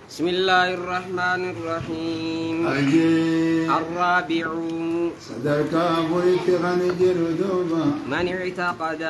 بسم الله الرحمن الرحيم. الرابع صدرك أبويت غنجر دوبا من اعتقد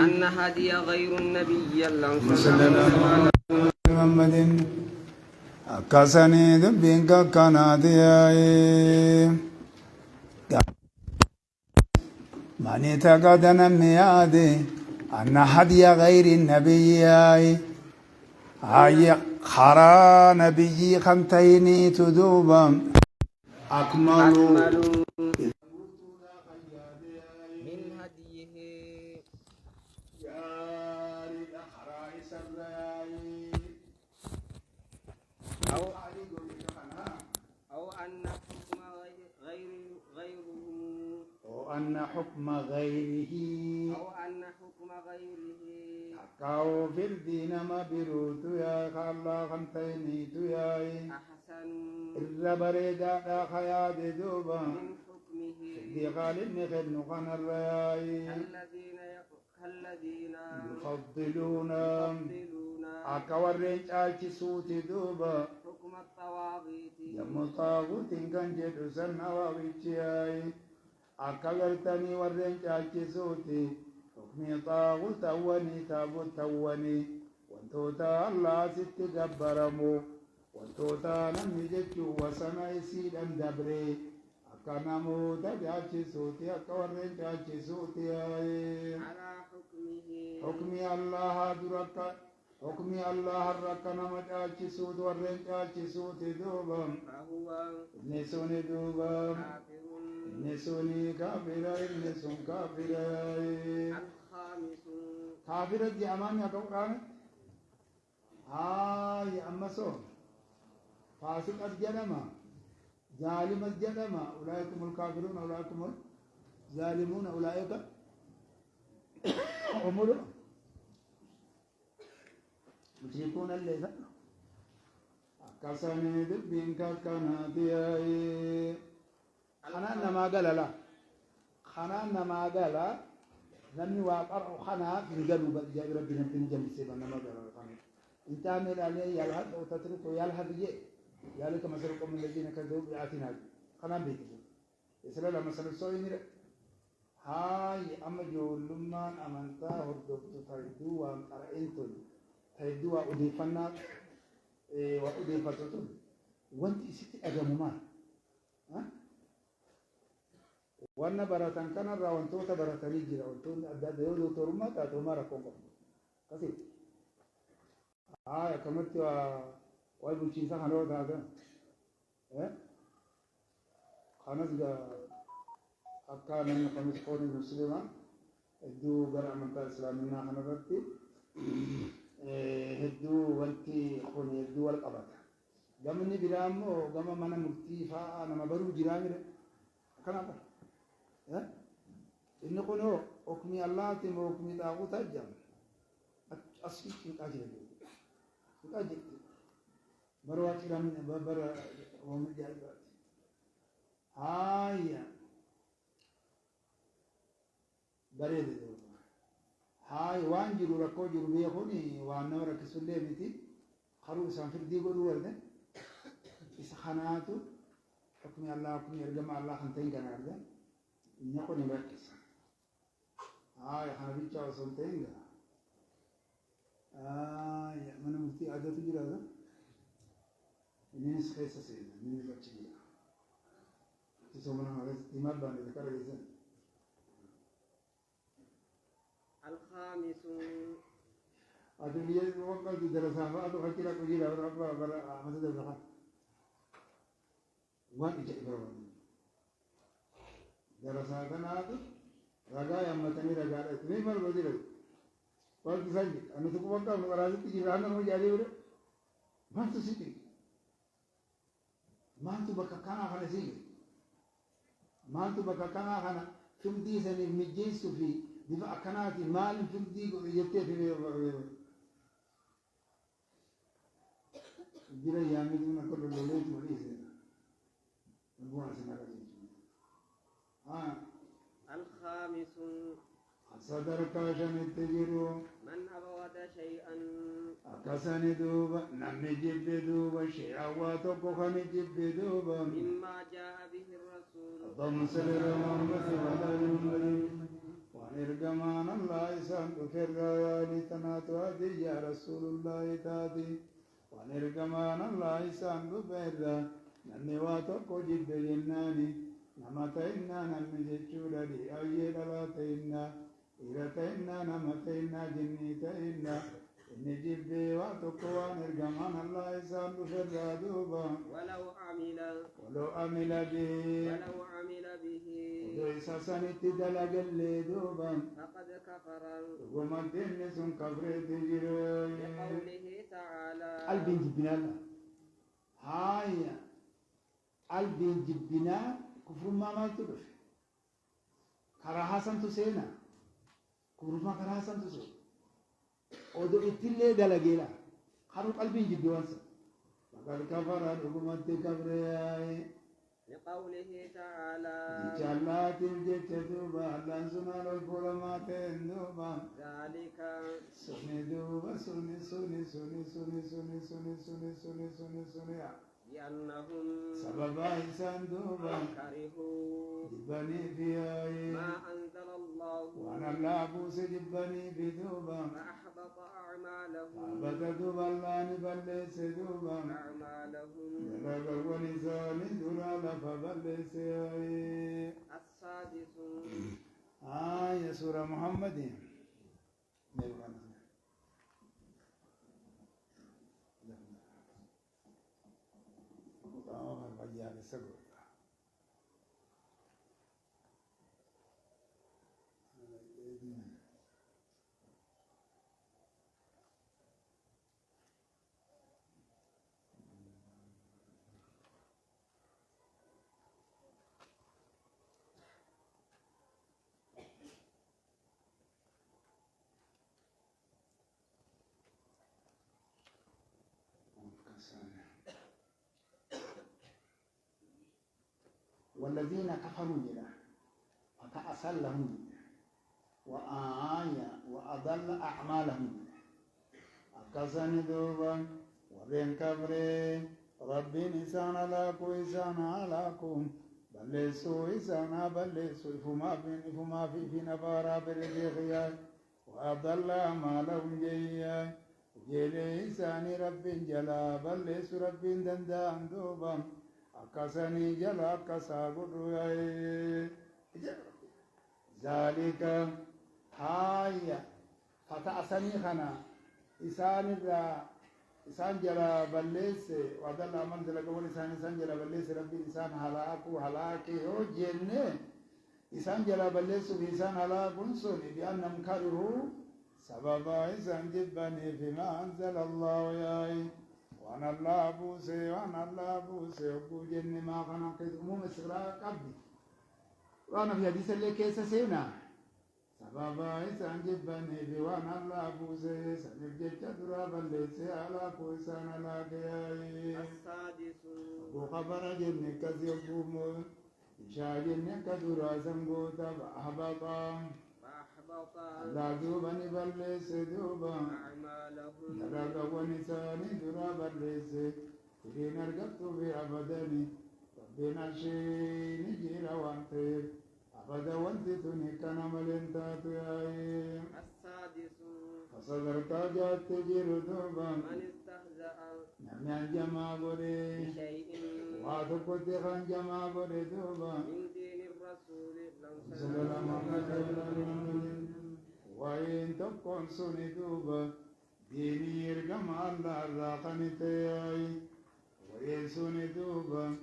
أن هدي غير النبي صلى الله عليه محمد أكسني دبينك كنادي من اعتقد أن هدي غير النبي هاي خرا نبي خمتين تدوبا أكمل من هديه أو أن حكم غيره كاو في الدين ما بيروت يا خلا خمتيني يا أحسن إلا بريدا لا خياد دوبا من حكمه دي خالد نخل نقن الرياي كالذين يفضلون أكورين آلتي صوتي دوبا حكم الطواغيت يم طاغوت كان جدو سنة وغيتياي أكورتني ورين آلتي صوتي حكمي طاغوت أوني تابوت أوني وانتوتا الله ست جبرمو وانتوتا لم يجتو وسنا يسيدا دبري أكنمو تجاتي صوتي أكورين جاتي صوتي على حكمه حكمي الله درك حكمي الله الركنا مجاتي صوت ورين جاتي صوتي دوبا فهو نسوني دوبا كافر. نسوني كافرة نسون كافرة الخامس كافرة دي أمامي أتوقعنا يا أمسو فاسق الجنما ظالم الجنما أولئك هم الكافرون أولئك هم الظالمون أولئك هم المشركون الذين كسني دبينك كنادياي خنان ما قال لا خنان ما قال لمن واقر خنا في قلب ربنا تنجم سيبنا ما قال خنا انت عامل عليه يلهد او تترك يلهد ذلك مسرق من الذين كذبوا بآياتنا خنا بيت يسلا لما سن سوين هاي اما جولما امنتا هردوت تايدو وان قرئنتون تايدو وديفنا وديفتون وانت ست اجمما ها وانا براتان كان راونتوتا براتاني جرا وانتون ادد يودو تورما تاتوما راكونكو كسي كمت وايبوچين سان هلو دادا خانس غا اكا من خمس قول مسلمان ادو غرا من اسلامنا خنرتي هدو وانتي خوني ادو والقبط غمني برامو غم من مفتي فا انا مبرو جيرامي كنا إن كنوا حكمي الله تم حكمي طاغوت الجم أصلي في أجل بروات رامي برا وهم جايبات بريد هاي وان جرو ركو جرو بيخوني وان نورا كسولي بيتي خروج سانفر دي بدو ورده إسخاناتو حكمي الله حكمي رجما الله خنتين كان هذا نقول نركز حنبيتشا وسنتين يا من مفتي عادة تجرا هذا نيس خيسة سيدا نيس بتشيلا تسمعنا هذا تيمار بان ذكر الإنسان الخامس أدلية وقت دراسة فأدو حكيلا كجيلا وربا برا مسجد الرحمن وان إجا إبراهيم دراسة كنادو رجاء أمتني رجاء إثنين مر بديرة قلت سجى أنا تقول وقت مرازي تجي رانا مو جالي ولا ما تسيتي ما أنتو بكاكانا خنا سيجي ما أنتو بكاكانا خنا ثم دي سنة مجلس في دفاع كناتي مال ثم دي يبتدي في جرا يامي دونا كل الليل مريسة نبغى سنة الخامس صدر كاشن التجرو من أبود شيئا أكسن دوبا نمني جب دوبا شيئا واتوكو جب دوبا مما جاء به الرسول اللهم صل على محمد وعلى آل محمد ونرجمان الله سند في الرايات تناتوادي يا رسول الله تادي ونرجمان الله سند في الرايات نمني واتوكو جب جناني نمتينا نمني جتشولا دي أيد لا تينا إذا تينا نمتينا جنيتينا إني جبي واتقوان إرجمان الله يسام بفرا دوبا ولو عمل به وليس سنت دلق اللي دوبا فقد كفر وما الدين سن كفر تجري لقوله تعالى البين جبنا الله هاي البين جبنا كفر ما تدف كراها سنتسينا كفر ما كراها سنتسينا odoo ittillee dalageera haruu qalbiin jibbiwansa maqal kafara dhugumatti kabree لقوله تعالى jallaatiin jecha duuba allaan sunaan ol fuulamaa ta'een duuba ذلك suni duuba suni بأنهم sababa isaan duuba كرهوا jibbanii fi ما أنزل الله waan allaa buuse jibbanii fi duuba فأحبط أعمالهم dhaabata duuba allaani balleesse duuba أعمالهم dalagawwan isaanii dura lafa balleesse السادس آية سورة محمد والذين كفروا جدا فتأسل لهم وأضل أعمالهم أكسن دوبا وبين كبري ربي نسان لاكو إسان علاكم بلسوا إسان بلسوا إفما في نبارا بربي خيال وأضل أعمالهم جيا جيلي إسان ربي جلا بلسوا ربي دندان دوبا أكسني جلا كساغدو ذلك هاي فتأسني خنا إسان جلا بلس وضل أمن دلقون إسان جلا بلس ربي إسان هلاكي هو جنة إسان جلا بلس وإسان هلاكون سوني بأنهم كرهوا سببا إسان جبني فيما أنزل الله ياي وانا الله بوسي وقو جن ما كان قيد أموم استقراء قبل وانا في حديث اللي كيسا سينا سبابا إسان جبني في وانا الله بوسي سنبجي جدرا بلسي على كويسان على كياي السادس وقو خبر جن كزي قوم إشاء جن كدرا سنبوتا فأحبطا لا دوبني بلسي دوبا أعمالهم دلالة ونساني درا بلسي ترين أرقبت بأبداني ربنا شيني جيرا وانتير أبدا وانتتني كان ملنتات ياي السادس فصدرت جات تجير دوبا من استهزأ نميان جمع قولي بشيء واتقوت خان جمع قولي دوبا من دين الرسول صلى الله عليه وسلم وإن تكون سني دوبا ديني يرقم الله الراقني تياي وإن سني دوبا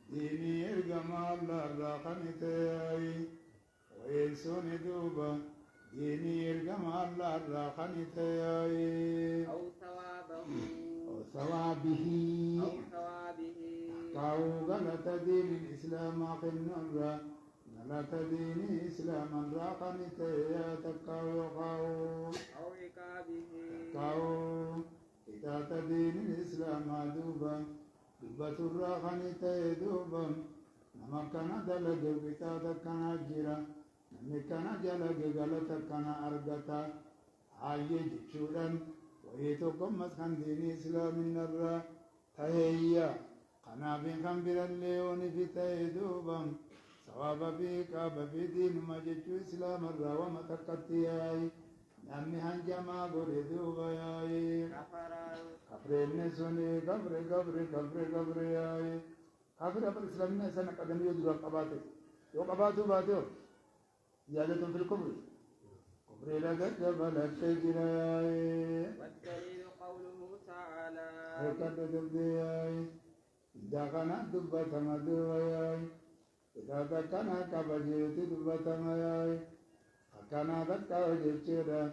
ديني يرقم الله الراقني تياي وإن سني دوبا ديني يرقم الله الراقني تياي أو ثوابه وثوابه كاو غلط دين الإسلام قلنا غلط دين الإسلام راقني تياي تكاو يقاو أو عقابه كاو إذا تدين الإسلام دوبا دبة الراخني تيدوبا نما كان دلق بتادا كان جرا نمي كان جلق غلطة كان أرغتا hayyee jechuudhaan wayii tokkommas kan diinii islaaminarraa taheyya kanaafin kan birallee yooni fi ta'e duuba sawaaba fi qaaba fi diinuma jechuu islaamarraa wama takkatti yaayi namni hanjamaa godhe duuba yaayi kafreenne suni kafre yaayi kafre bar islaamina isa naqadanii yoo dura qabaate yoo qabaatuu baate زيادة في الكفر كفر لقد بلغت جراي والدليل قوله تعالى هكذا تبدياي إذا كان دبة مدوياي إذا كان كبجيت دبة مياي فكان ذكا وجيشيرا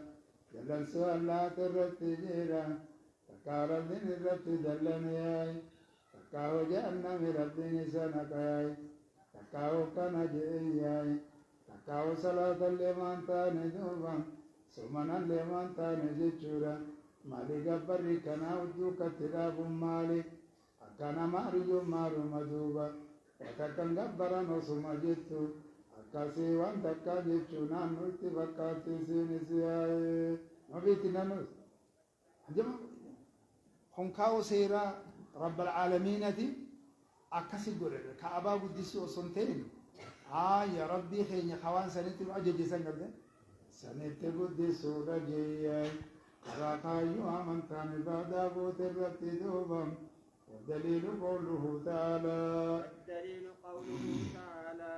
جلن سؤالا ترتي جيرا تكارا دين الرتي دلنياي تكاو جأنا مرتي نسانكاي تكاو كان جئياي Kau salah leman tane duba, sumana leman tane jechura, mali gabbari kana uju katira bumali, akana marijo maru maduba, watakan gabbara no suma jetu, akasi wan takka jechu nanu iti bakati sini siyae, mabiti nanu, jema, kau sera Rabbal Alaminati, akasi gore, kaaba budisi osontein. يا ربي خيني خوان سنتي أجج سنقدر سنتي بدي سورة جيّاي راقا يوم تاني بعد أبو ترتي دوبم والدليل قوله تعالى والدليل قوله تعالى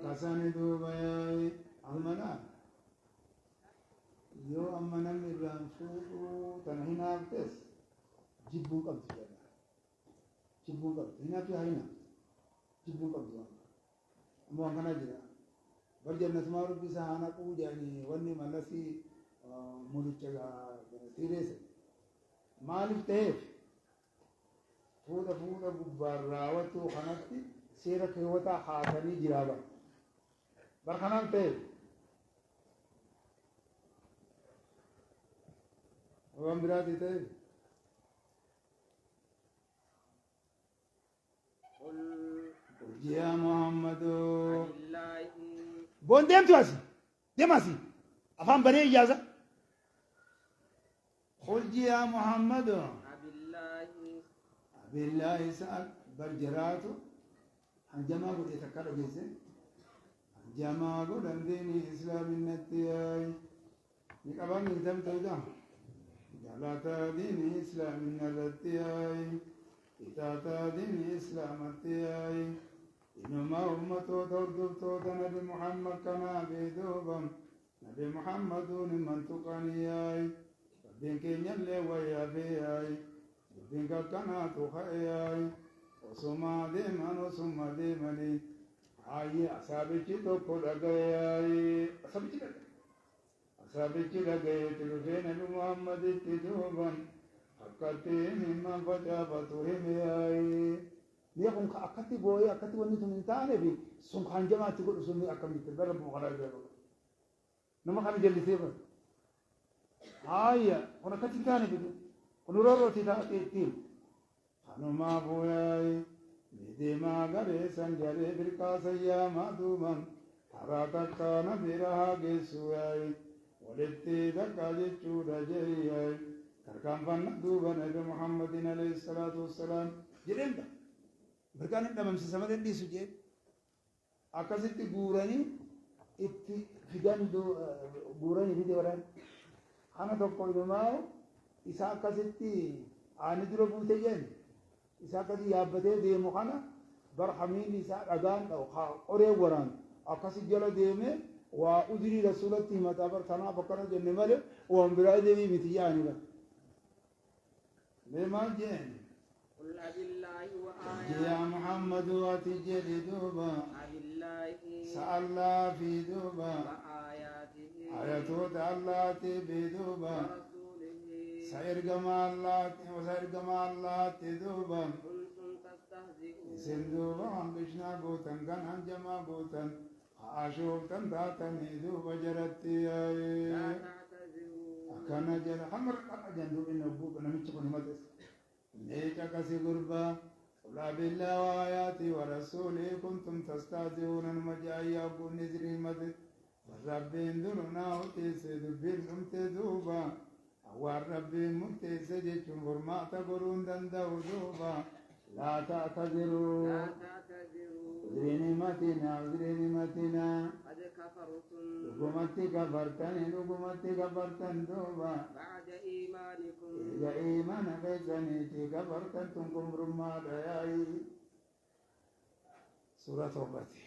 كساني دوباي أمنا يو أمنا من رانفو تنهينا أبتس جبون قبض جانا جبون قبض هنا في هنا جبون قبض جانا أموان كنا جدا برجع نسمع ربي سهانا يعني وني ملسي مولتشا تيريس مالك تهف فودا براوتو خناتي سيرك هوتا خاتني جرابا برخنان تهف وام برادي تهف يا محمد بون ديم تواسي ديماسي أفهم بري إجازة خرج يا محمد بالله سأل برجراتو هنجما قد يتكرر جيسي هنجما قد انديني إسلام النتياي نقبان نتم تودا جلاتا ديني إسلام النتياي إتاتا ديني إسلام النتياي إنما أمته تردفتوت نبي محمد كما بيدوبم نبي محمد من تقنياي ربين كينيا اللي ويا بياي ربين كنا تخياي وسما ديماني آي أصابتي تقول أغياي أصابتي لغاية تلفين نبي محمد تدوبم حقتي مما فتابته بياي ليكون أكتي بوي أكتي ونيتم إنتاني بي سون خانجما تقول سوني أكمل تبرر بمخرج بيرو نما خان جلدي تبر هاي هنا كتي تاني بي ونورو تيم خانو ما بوي ميدي ما غري سنجري بركاس يا مادومن هراتا كان بيرها جسوي ولتي دكاجي چودا جيي كركان فن دوبن نبي محمد عليه الصلاة والسلام جريندا بركان إنما مسمى دي سجى أكاسيت غوراني إت فيجان دو غوراني في دوران أنا تقول لهم إذا أكاسيت أنا دلو بوتيجن إذا أكاسيت يابته دي مخانا برحمين إذا أجان أو أوري وران أكاسيت جل ديمه وأدري رسولة تيمة تبر ثنا بكرة جنة ماله وأمبراي دي بيتيجاني بس لما جن قل أبالله وآياته يا محمد واتجري دوبا سألا في دوبا وآياته آياتو الله تبي دوبا سير جمال الله تدوبا كنتم تستهزئون سندوبا عمبشنا بوتن كان هنجما بوتن عاشوب تنتاتني دوبا جرتي لا تعتذروا كان جل حمر أجندو إنه بوك نمشي مدرس ليك كسي غربا قل بالله وآياتي ورسوله كنتم تستهزئون المجايا أبو نزري مدد rabbiin durunaa hojjeesse dubbiin dhumte duuba waan rabbiin murteesse jechuun furmaata goruun danda'u duuba laa ta'taziruu لا تعتذروا udhinimatina قد كفرتم dhugumatti kafartan duuba بعد إيمانكم eega iimana keessaniiti kafartan tun kufrummaadha yaa'i suura torbati